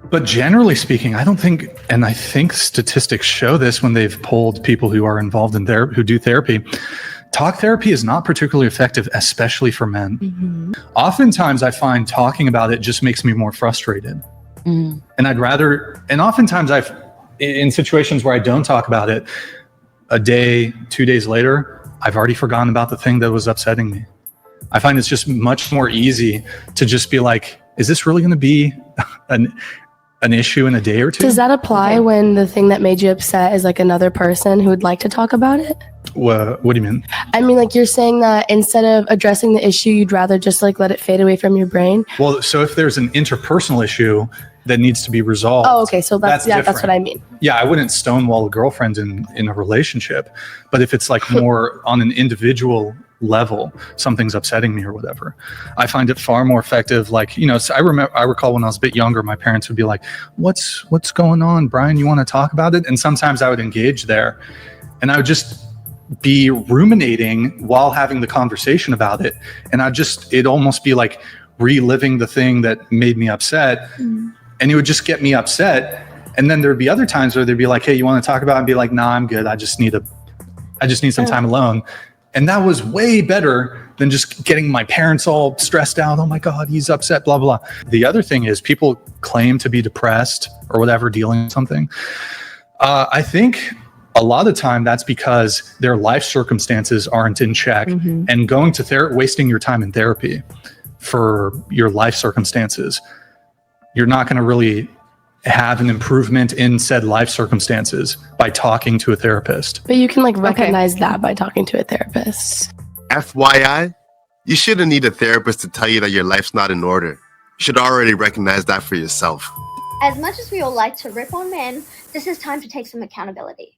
But generally speaking, I don't think, and I think statistics show this when they've polled people who are involved in who do therapy, talk therapy is not particularly effective, especially for men. Mm-hmm. Oftentimes I find talking about it just makes me more frustrated. Mm. And oftentimes in situations where I don't talk about it, a day, 2 days later, I've already forgotten about the thing that was upsetting me. I find it's just much more easy to just be like, is this really going to be an issue in a day or two? Does that apply when the thing that made you upset is like another person who would like to talk about it? What do you mean? I mean, like you're saying that instead of addressing the issue, you'd rather just like let it fade away from your brain? Well, so if there's an interpersonal issue that needs to be resolved. Oh, okay. So that's what I mean. Yeah, I wouldn't stonewall a girlfriend in a relationship. But if it's like more on an individual level, something's upsetting me or whatever, I find it far more effective. Like, so I recall when I was a bit younger, my parents would be like, what's going on, Brian? You want to talk about it? And sometimes I would engage there and I would just be ruminating while having the conversation about it. And it'd almost be like reliving the thing that made me upset. Mm. And it would just get me upset. And then there'd be other times where they'd be like, hey, you want to talk about it? And be like, nah, I'm good. I just need some time alone. And that was way better than just getting my parents all stressed out. Oh my God, he's upset, blah, blah. The other thing is people claim to be depressed or whatever, dealing with something. I think a lot of time that's because their life circumstances aren't in check. Mm-hmm. And going to wasting your time in therapy for your life circumstances, you're not going to really have an improvement in said life circumstances by talking to a therapist. But you can recognize that by talking to a therapist. FYI, you shouldn't need a therapist to tell you that your life's not in order. You should already recognize that for yourself. As much as we all like to rip on men, this is time to take some accountability.